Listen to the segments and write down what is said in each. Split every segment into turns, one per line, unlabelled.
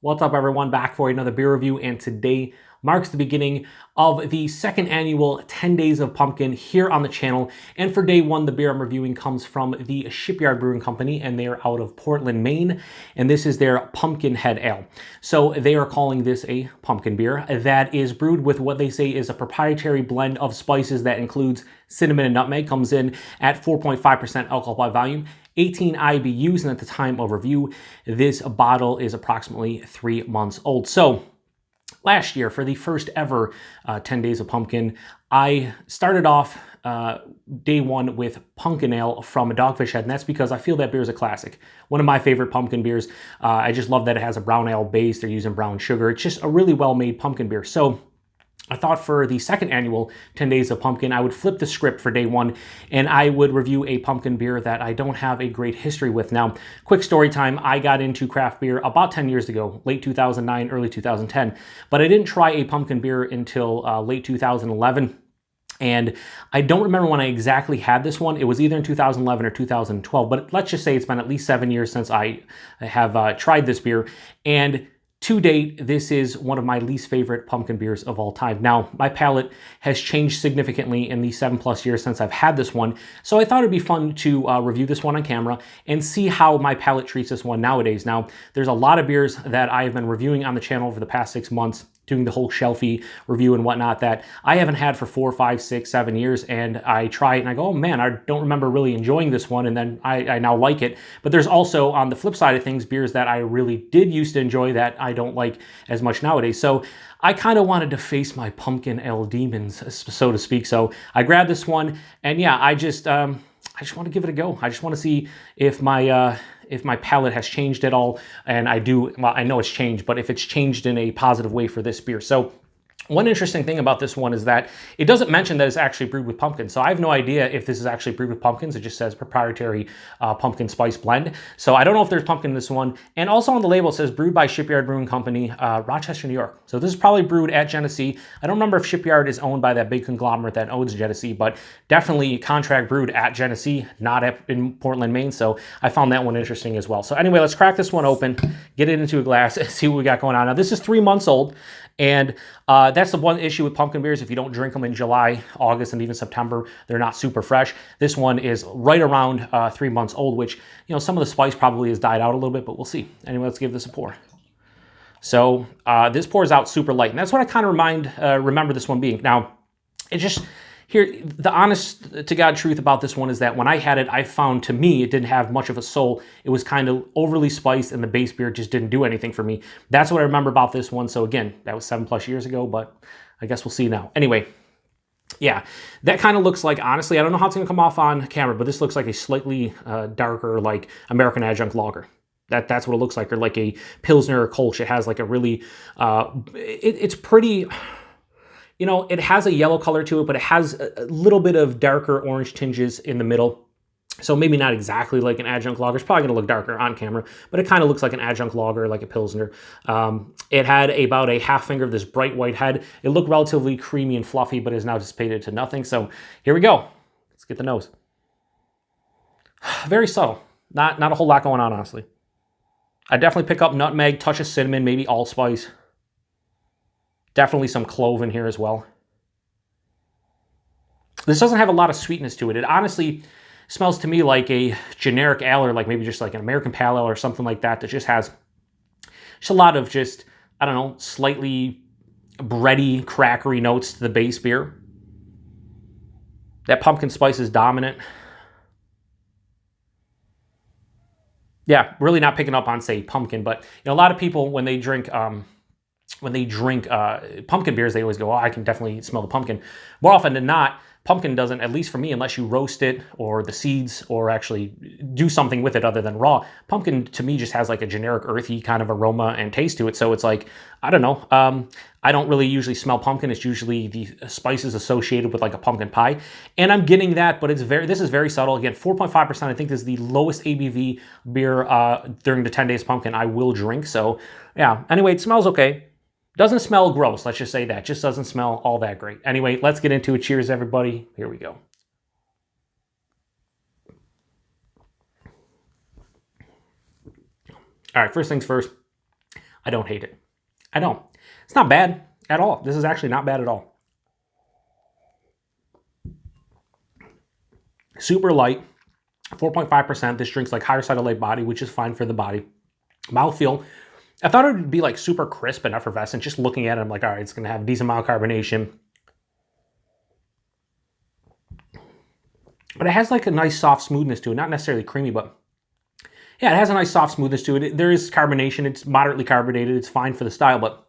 What's up, everyone? Back for another beer review, and today marks the beginning of the second annual 10 Days of Pumpkin here on the channel. And for day one, the beer I'm reviewing comes from the Shipyard Brewing Company, and they are out of Portland, Maine, and this is their Pumpkinhead Ale. So they are calling this a pumpkin beer that is brewed with what they say is a proprietary blend of spices that includes cinnamon and nutmeg, comes in at 4.5% alcohol by volume, 18 IBUs, and at the time of review, this bottle is approximately 3 months old. So last year, for the first ever 10 Days of Pumpkin, I started off day one with Pumpkin Ale from Dogfish Head, and that's because I feel that beer is a classic. One of my favorite pumpkin beers. I just love that it has a brown ale base. They're using brown sugar. It's just a really well-made pumpkin beer. So I thought for the second annual 10 Days of Pumpkin, I would flip the script for day one and I would review a pumpkin beer that I don't have a great history with. Now, quick story time, I got into craft beer about 10 years ago, late 2009, early 2010, but I didn't try a pumpkin beer until late 2011. And I don't remember when I exactly had this one. It was either in 2011 or 2012, but let's just say it's been at least 7 years since I have tried this beer. And to date, this is one of my least favorite pumpkin beers of all time. Now, my palate has changed significantly in the 7+ years since I've had this one, so I thought it'd be fun to review this one on camera and see how my palate treats this one nowadays. Now, there's a lot of beers that I've been reviewing on the channel over the past 6 months, doing the whole shelfie review and whatnot, that I haven't had for 4, 5, 6, 7 years, and I try it and I go, oh man, I don't remember really enjoying this one, and then I now like it. But there's also, on the flip side of things, beers that I really did used to enjoy that I don't like as much nowadays. So I kind of wanted to face my pumpkin ale demons, so to speak. So I grabbed this one, and yeah, I just want to give it a go. I just want to see if my palate has changed at all, and well, I know it's changed, but if it's changed in a positive way for this beer. So one interesting thing about this one is that it doesn't mention that it's actually brewed with pumpkin. So I have no idea if this is actually brewed with pumpkins. It just says proprietary pumpkin spice blend. So I don't know if there's pumpkin in this one. And also on the label it says brewed by Shipyard Brewing Company, Rochester, New York. So this is probably brewed at Genesee. I don't remember if Shipyard is owned by that big conglomerate that owns Genesee, but definitely contract brewed at Genesee, not in Portland, Maine. So I found that one interesting as well. So anyway, let's crack this one open, get it into a glass, and see what we got going on. Now this is 3 months old. And that's the one issue with pumpkin beers. If you don't drink them in July, August, and even September, they're not super fresh. This one is right around 3 months old, which, you know, some of the spice probably has died out a little bit, but we'll see. Anyway, let's give this a pour. So this pours out super light, and that's what I kind of remember this one being. Now, it just... Here, the honest to God truth about this one is that when I had it, I found, to me, it didn't have much of a soul. It was kind of overly spiced, and the base beer just didn't do anything for me. That's what I remember about this one. So again, that was 7+ years ago, but I guess we'll see now. Anyway, yeah, that kind of looks like, honestly, I don't know how it's going to come off on camera, but this looks like a slightly darker, like, American Adjunct Lager. That's what it looks like, or like a Pilsner or Kolsch. It has like a really, it's pretty... You know, it has a yellow color to it, but it has a little bit of darker orange tinges in the middle. So maybe not exactly like an adjunct lager. It's probably going to look darker on camera, but it kind of looks like an adjunct lager, like a Pilsner. It had about a half finger of this bright white head. It looked relatively creamy and fluffy, but is now dissipated to nothing. So here we go. Let's get the nose. Very subtle. Not a whole lot going on, honestly. I definitely pick up nutmeg, touch of cinnamon, maybe allspice. Definitely some clove in here as well. This doesn't have a lot of sweetness to it. It honestly smells to me like a generic ale, or like maybe just like an American Pale Ale or something like that, that just has just a lot of just, I don't know, slightly bready, crackery notes to the base beer. That pumpkin spice is dominant. Yeah, really not picking up on, say, pumpkin, but you know, a lot of people when they drink pumpkin beers, they always go, oh, I can definitely smell the pumpkin. More often than not, pumpkin doesn't, at least for me, unless you roast it or the seeds or actually do something with it other than raw. Pumpkin, to me, just has like a generic earthy kind of aroma and taste to it. So it's like, I don't know. I don't really usually smell pumpkin. It's usually the spices associated with like a pumpkin pie. And I'm getting that, but this is very subtle. Again, 4.5%. I think this is the lowest ABV beer during the 10 Days Pumpkin I will drink. So yeah, anyway, it smells okay. Doesn't smell gross, let's just say that. Just doesn't smell all that great. Anyway, let's get into it. Cheers, everybody. Here we go. All right, first things first. I don't hate it. I don't. It's not bad at all. This is actually not bad at all. Super light, 4.5%. This drink's like higher side of light body, which is fine for the body. Mouthfeel, I thought it would be like super crisp and effervescent. Just looking at it, I'm like, all right, it's going to have a decent amount of carbonation. But it has like a nice soft smoothness to it. Not necessarily creamy, but yeah, it has a nice soft smoothness to it. There is carbonation. It's moderately carbonated. It's fine for the style, but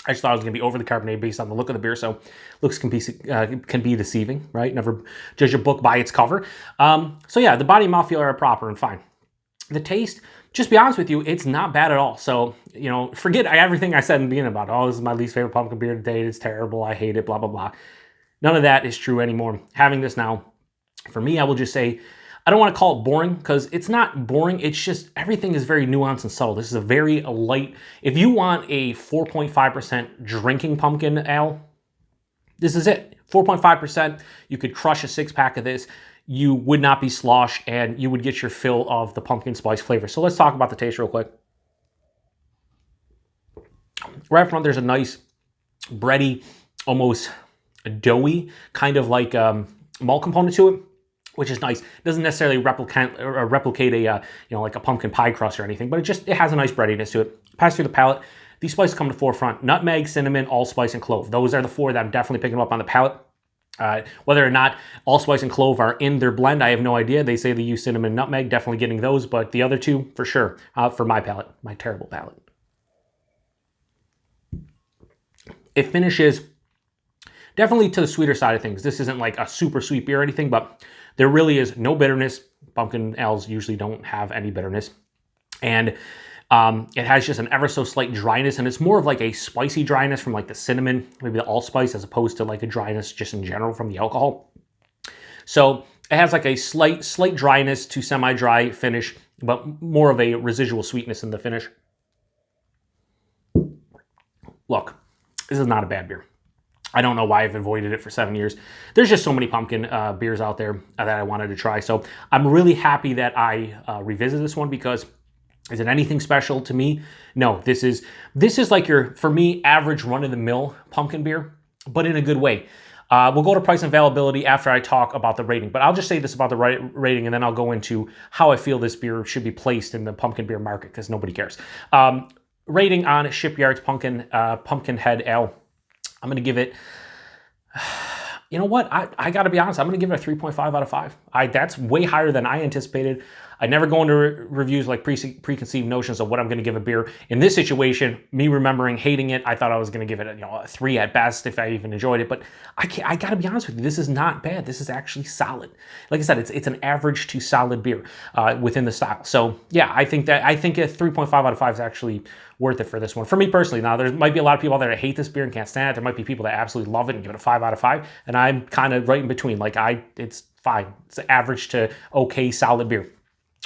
I just thought it was going to be overly carbonated based on the look of the beer. So looks can be deceiving, right? Never judge a book by its cover. So yeah, the body and mouthfeel are proper and fine. The taste, just be honest with you, it's not bad at all. So, you know, forget everything I said in the beginning about, oh, this is my least favorite pumpkin beer to date. It's terrible. I hate it, blah, blah, blah. None of that is true anymore. Having this now, for me, I will just say, I don't want to call it boring because it's not boring. It's just everything is very nuanced and subtle. This is a very light. If you want a 4.5% drinking pumpkin ale, this is it. 4.5%. You could crush a 6-pack of this. You would not be sloshed and you would get your fill of the pumpkin spice flavor. So let's talk about the taste real quick. Right up front, there's a nice bready, almost doughy kind of like malt component to it, which is nice. It doesn't necessarily replicate a like a pumpkin pie crust or anything, but it has a nice breadiness to it. Pass through the palate. These spices come to the forefront: nutmeg, cinnamon, allspice, and clove. Those are the 4 that I'm definitely picking up on the palate. Whether or not allspice and clove are in their blend, I have no idea. They say they use cinnamon and nutmeg, definitely getting those, but the other 2 for sure for my palate, my terrible palate. It finishes definitely to the sweeter side of things. This isn't like a super sweet beer or anything, but there really is no bitterness. Pumpkin ales usually don't have any bitterness. And it has just an ever so slight dryness, and it's more of like a spicy dryness from like the cinnamon, maybe the allspice, as opposed to like a dryness just in general from the alcohol. So it has like a slight dryness to semi-dry finish, but more of a residual sweetness in the finish. Look, this is not a bad beer. I don't know why I've avoided it for 7 years. There's just so many pumpkin beers out there that I wanted to try. So I'm really happy that I revisited this one because is it anything special to me? No, this is like your, for me, average run-of-the-mill pumpkin beer, but in a good way. We'll go to price and availability after I talk about the rating, but I'll just say this about the rating and then I'll go into how I feel this beer should be placed in the pumpkin beer market because nobody cares. Rating on Shipyard's Pumpkinhead Ale. I'm going to give it, you know what? I got to be honest. I'm going to give it a 3.5 out of 5. That's way higher than I anticipated. I never go into reviews like preconceived notions of what I'm going to give a beer. In this situation, me remembering hating it, I thought I was going to give it a 3 at best if I even enjoyed it. But I got to be honest with you. This is not bad. This is actually solid. Like I said, it's an average to solid beer within the style. So yeah, I think a 3.5 out of 5 is actually worth it for this one. For me personally, now there might be a lot of people out there that hate this beer and can't stand it. There might be people that absolutely love it and give it a 5 out of 5. And I'm kind of right in between. Like it's fine. It's an average to okay solid beer.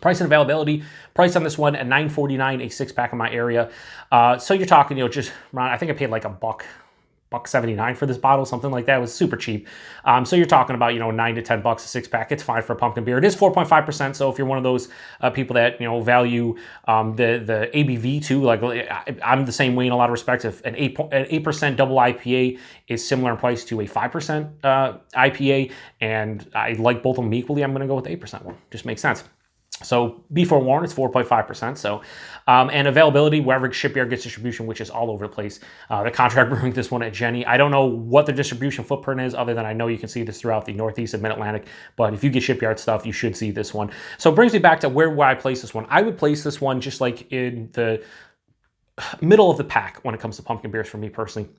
Price and availability. Price on this one at $9.49, a 6-pack in my area. So you're talking, just around, I think I paid like $1.79 for this bottle, something like that. It was super cheap. So you're talking about, $9 to $10 a 6-pack. It's fine for a pumpkin beer. It is 4.5%. So if you're one of those people that, value the ABV too, like I'm the same way in a lot of respects. If an 8% double IPA is similar in price to a 5% IPA, and I like both of them equally, I'm going to go with the 8% one. Just makes sense. So be forewarned, it's 4.5%. So, and availability, wherever Shipyard gets distribution, which is all over the place. The contract brewing this one at Jenny. I don't know what the distribution footprint is, other than I know you can see this throughout the Northeast and Mid-Atlantic. But if you get Shipyard stuff, you should see this one. So it brings me back to where would I place this one. I would place this one just like in the middle of the pack when it comes to pumpkin beers for me personally.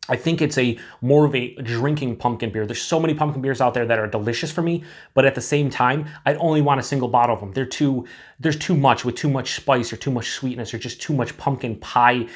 I think it's more of a drinking pumpkin beer. There's so many pumpkin beers out there that are delicious for me, but at the same time, I'd only want a single bottle of them. There's too much with too much spice or too much sweetness or just too much pumpkin pie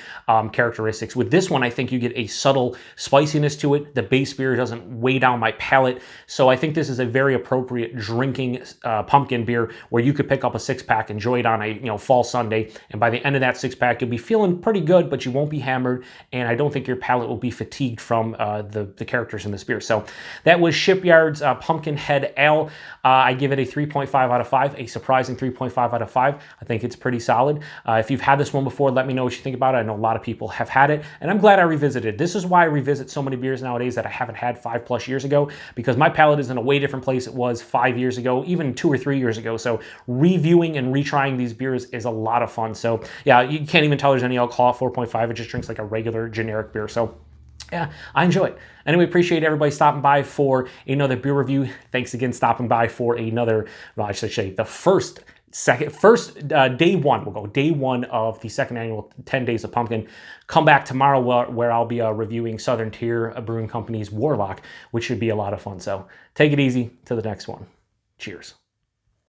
characteristics. With this one, I think you get a subtle spiciness to it. The base beer doesn't weigh down my palate. So I think this is a very appropriate drinking pumpkin beer where you could pick up a 6-pack, enjoy it on a fall Sunday, and by the end of that 6-pack, you'll be feeling pretty good, but you won't be hammered, and I don't think your palate will be fatigued from the characters in this beer. So that was Shipyard's Pumpkinhead Ale. I give it a 3.5 out of 5, a surprising 3.5 out of 5. I think it's pretty solid. If you've had this one before, let me know what you think about it. I know a lot of people have had it, and I'm glad I revisited. This is why I revisit so many beers nowadays that I haven't had 5+ years ago, because my palate is in a way different place it was 5 years ago, even 2 or 3 years ago. So reviewing and retrying these beers is a lot of fun. So yeah, you can't even tell there's any alcohol at 4.5. It just drinks like a regular generic beer. So yeah, I enjoy it. Anyway, appreciate everybody stopping by for another beer review. Thanks again stopping by for another, well, I should say the first day one. We'll go day one of the second annual 10 Days of Pumpkin. Come back tomorrow where I'll be reviewing Southern Tier Brewing Company's Warlock, which should be a lot of fun. So take it easy to the next one. Cheers.